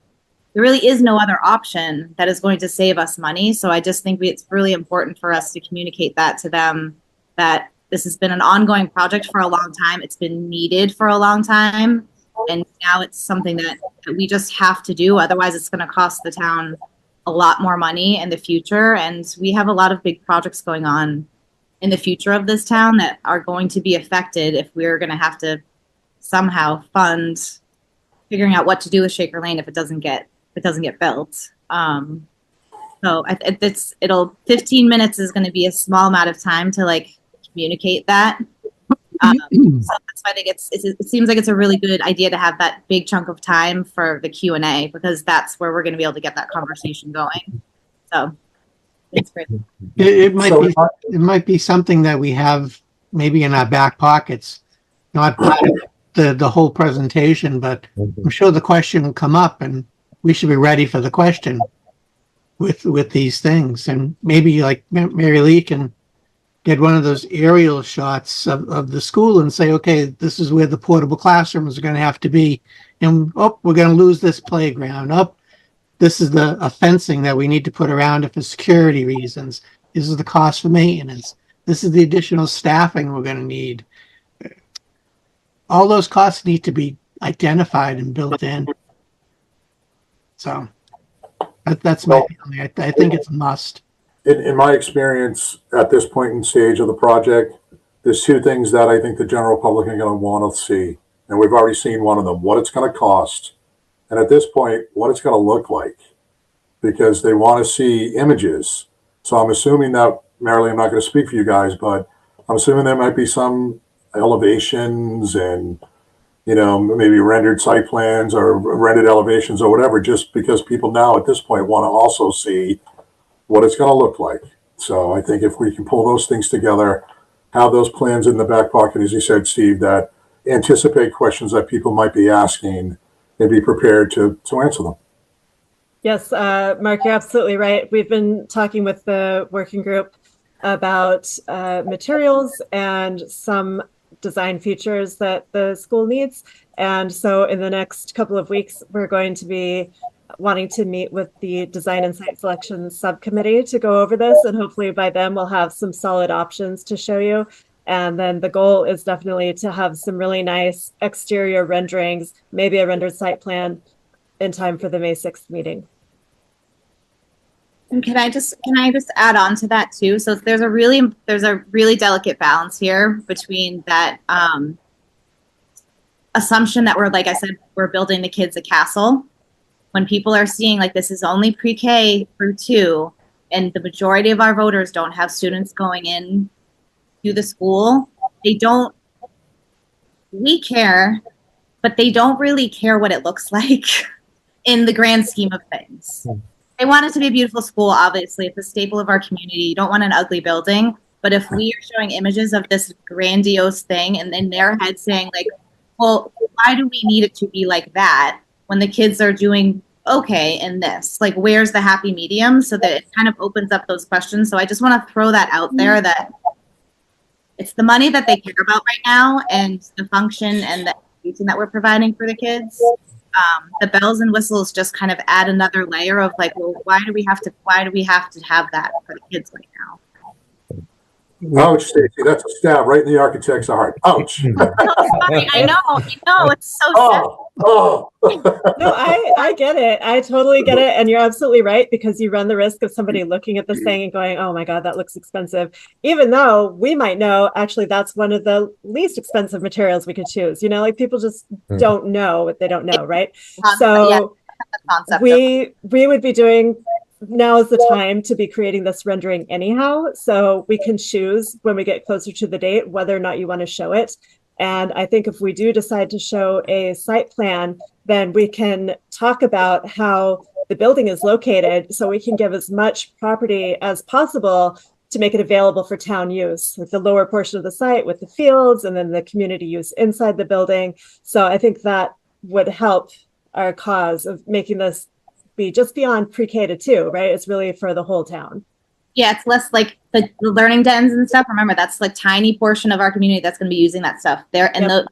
other option that is going to save us money. So I just think it's really important for us to communicate that to them, that this has been an ongoing project for a long time. It's been needed for a long time. And now it's something that we just have to do. Otherwise, it's going to cost the town a lot more money in the future. And we have a lot of big projects going on in the future of this town that are going to be affected if we're going to have to somehow fund figuring out what to do with Shaker Lane if it doesn't get built. So 15 minutes is going to be a small amount of time to communicate that. So that's why I think it seems like it's a really good idea to have that big chunk of time for the Q&A, because that's where we're going to be able to get that conversation going. So it's great. It might be something that we have maybe in our back pockets, not the whole presentation, but I'm sure the question will come up and we should be ready for the question with these things. And maybe Mary Lee can get one of those aerial shots of the school and say, okay, this is where the portable classrooms are going to have to be. And, we're going to lose this playground. This is a fencing that we need to put around it for security reasons. This is the cost for maintenance. This is the additional staffing we're going to need. All those costs need to be identified and built in. So that's my feeling. I think it's a must. In my experience at this point in stage of the project, there's two things that I think the general public are going to want to see. And we've already seen one of them, what it's going to cost. And at this point, what it's going to look like. Because they want to see images. So I'm assuming that, Marilee, I'm not going to speak for you guys, but I'm assuming there might be some elevations and, you know, maybe rendered site plans or rendered elevations or whatever, just because people now at this point want to also see what it's going to look like. So I think if we can pull those things together, have those plans in the back pocket, as you said, Steve, that anticipate questions that people might be asking and be prepared to answer them. Yes, Mark, you're absolutely right. We've been talking with the working group about materials and some design features that the school needs. And so in the next couple of weeks, we're going to be wanting to meet with the design and site selection subcommittee to go over this. And hopefully by then we'll have some solid options to show you. And then the goal is definitely to have some really nice exterior renderings, maybe a rendered site plan in time for the May 6th meeting. And can I just add on to that too? So there's a really delicate balance here between that assumption that we're, like I said, we're building the kids a castle. When people are seeing like this is only pre-K through 2, and the majority of our voters don't have students going in to the school, we care, but they don't really care what it looks like in the grand scheme of things. They want it to be a beautiful school, obviously. It's a staple of our community. You don't want an ugly building. But if we are showing images of this grandiose thing and in their head saying like, well, why do we need it to be like that when the kids are doing okay in this? Like, where's the happy medium? So that it kind of opens up those questions. So I just want to throw that out there, that it's the money that they care about right now and the function and the education that we're providing for the kids. The bells and whistles just kind of add another layer of like, well, why do we have to have that for the kids right now? Ouch, Stacy, that's a stab right in the architect's heart. Ouch. Sorry, I know, it's so sad. Oh. No, I get it. I totally get it. And you're absolutely right, because you run the risk of somebody looking at this thing and going, oh my God, that looks expensive. Even though we might know, actually, that's one of the least expensive materials we could choose. You know, like people just don't know what they don't know, right? So we would be doing, now is the time to be creating this rendering anyhow. So we can choose when we get closer to the date whether or not you want to show it. And I think if we do decide to show a site plan, then we can talk about how the building is located so we can give as much property as possible to make it available for town use, with the lower portion of the site with the fields and then the community use inside the building. So I think that would help our cause of making this be just beyond pre-K to 2, right? It's really for the whole town. Yeah, it's less like the learning dens and stuff. Remember, that's like tiny portion of our community that's going to be using that stuff. They're not,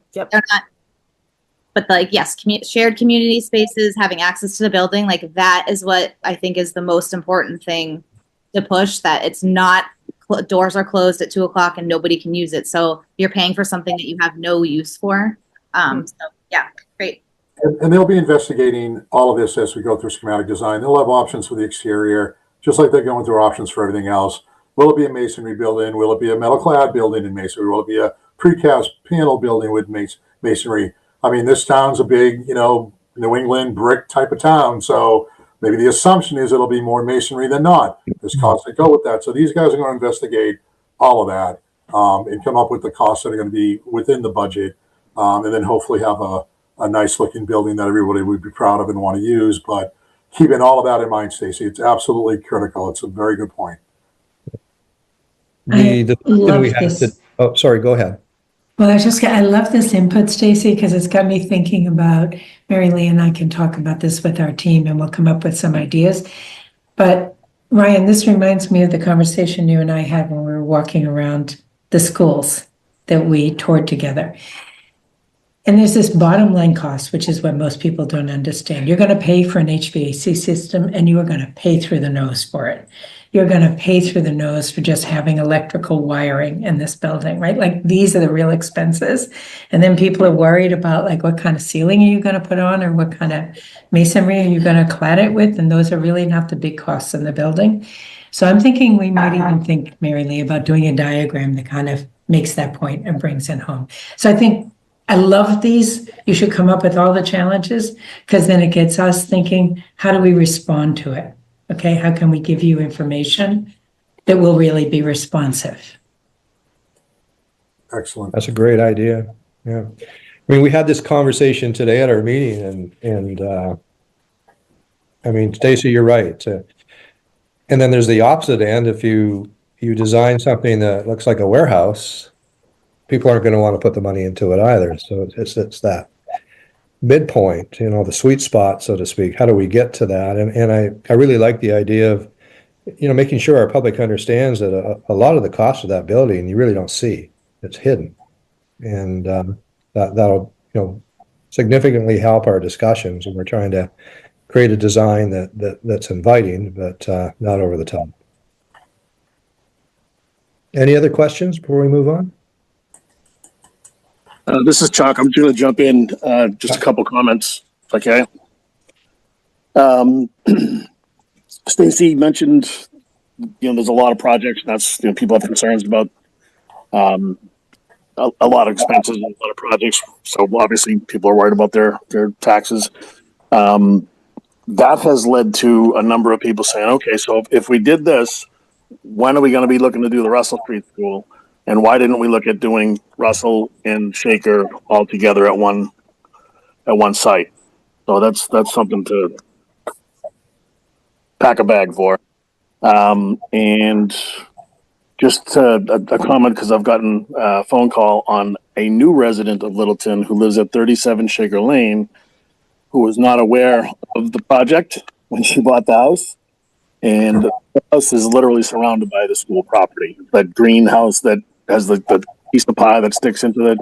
but like, yes, shared community spaces, having access to the building, like that is what I think is the most important thing to push, that it's not doors are closed at 2 o'clock and nobody can use it. So you're paying for something that you have no use for. So yeah, great. And they'll be investigating all of this as we go through schematic design. They'll have options for the exterior, just like they're going through options for everything else. Will it be a masonry building? Will it be a metal clad building in masonry? Will it be a precast panel building with masonry? I mean, this town's a big, New England brick type of town. So maybe the assumption is it'll be more masonry than not. There's costs that go with that. So these guys are going to investigate all of that and come up with the costs that are going to be within the budget. And then hopefully have a nice looking building that everybody would be proud of and want to use. But keeping all of that in mind, Stacy, it's absolutely critical. It's a very good point. Oh, sorry, go ahead. Well, I love this input, Stacy, because it's got me thinking about, Marilee and I can talk about this with our team and we'll come up with some ideas. But Ryan, this reminds me of the conversation you and I had when we were walking around the schools that we toured together. And there's this bottom line cost, which is what most people don't understand. You're going to pay for an HVAC system and you are going to pay through the nose for it. you're going to pay through the nose for just having electrical wiring in this building, right? Like these are the real expenses. And then people are worried about like what kind of ceiling are you going to put on or what kind of masonry are you going to clad it with? And those are really not the big costs in the building. So I'm thinking we might even think, Mary Lee, about doing a diagram that kind of makes that point and brings it home. So I think I love these. You should come up with all the challenges because then it gets us thinking, how do we respond to it? Okay, how can we give you information that will really be responsive? Excellent. That's a great idea. Yeah. I mean, we had this conversation today at our meeting and I mean, Stacy, you're right. And then there's the opposite end. If you design something that looks like a warehouse, people aren't going to want to put the money into it either. So it's that midpoint, you know, the sweet spot, so to speak. How do we get to that? And I really like the idea of, you know, making sure our public understands that a lot of the cost of that building you really don't see. It's hidden. And that'll, you know, significantly help our discussions. And we're trying to create a design that's inviting, but not over the top. Any other questions before we move on? This is Chuck. I'm just going to jump in. Just a couple comments, if I can. Stacy mentioned, you know, there's a lot of projects. And that's, you know, people have concerns about a lot of expenses and a lot of projects. So obviously, people are worried about their taxes. That has led to a number of people saying, okay, so if we did this, when are we going to be looking to do the Russell Street School? And why didn't we look at doing Russell and Shaker all together at one site? So that's something to pack a bag for. And just a comment, because I've gotten a phone call on a new resident of Littleton who lives at 37 Shaker Lane, who was not aware of the project when she bought the house. And the house is literally surrounded by the school property. That greenhouse that has the piece of pie that sticks into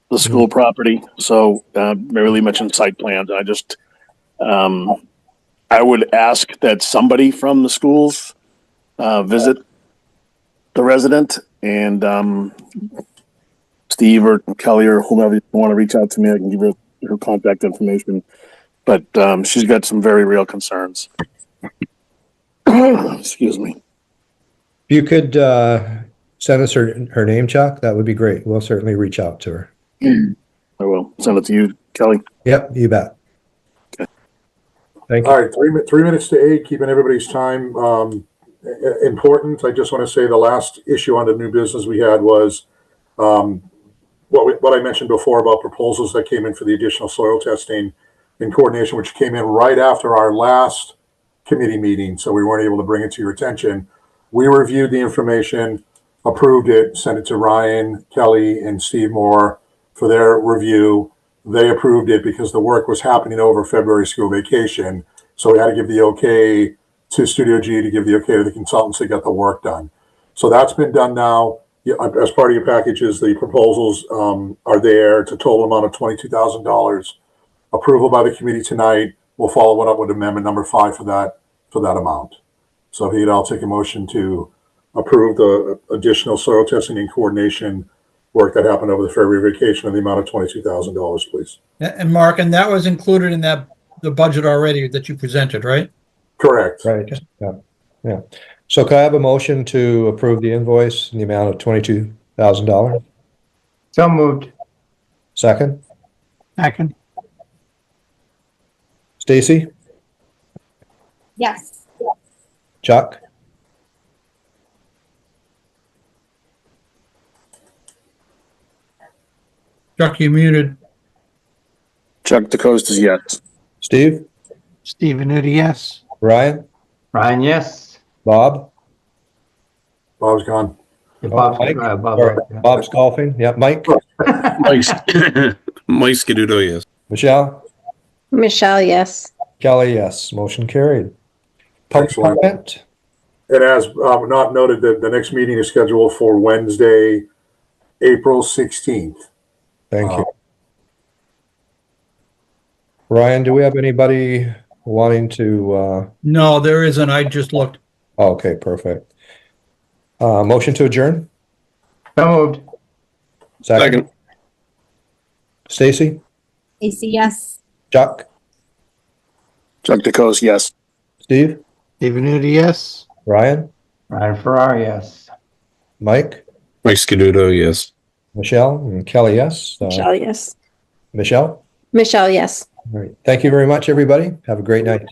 the school property. So Mary Lee mentioned site plans. I just, I would ask that somebody from the schools visit the resident, and Steve or Kelly or whomever you want to reach out to me, I can give her contact information. But she's got some very real concerns. Excuse me. If you could send us her name, Chuck, that would be great. We'll certainly reach out to her. I will send it to you, Kelly. Yep, you bet. Okay. Thank you. All right, 3 minutes to 8, keeping everybody's time important. I just want to say the last issue on the new business we had was what I mentioned before about proposals that came in for the additional soil testing in coordination, which came in right after our last committee meeting, so we weren't able to bring it to your attention. We reviewed the information, approved it, sent it to Ryan, Kelly, and Steve Moore for their review. They approved it because the work was happening over February school vacation, so we had to give the okay to Studio G to give the okay to the consultants to get the work done. So that's been done now. As part of your packages, the proposals are there. It's a total amount of $22,000. Approval by the committee tonight. We'll follow it up with amendment number 5 for that amount. So if I'll take a motion to approve the additional soil testing and coordination work that happened over the February vacation in the amount of $22,000, please. And Mark, and that was included in the budget already that you presented, right? Correct. Right. Yeah. So can I have a motion to approve the invoice in the amount of $22,000? So moved. Second? Second. Stacy? Yes. Chuck? Chuck, you muted. Chuck DeCoste is yes. Steve? Steve Venuti, yes. Ryan? Ryan, yes. Bob? Bob's gone. Bob's, Mike? Bob, Or Bob's golfing. Yeah. Mike? Mike Scaduto, yes. Michelle? Michelle, yes. Kelly, yes. Motion carried. Public Excellent. comment? And as not noted, that the next meeting is scheduled for Wednesday, April 16th. Thank you. Ryan, do we have anybody wanting to, No, there isn't. I just looked. Okay, perfect. Motion to adjourn? So moved. Second. Stacy? AC, yes. Chuck? Chuck DeCoste, yes. Steve? David Nudi, yes. Ryan? Ryan Farrar, yes. Mike? Mike Scaduto, yes. Michelle? And Kelly, yes. Michelle, yes. Michelle? Michelle, yes. All right. Thank you very much, everybody. Have a great night.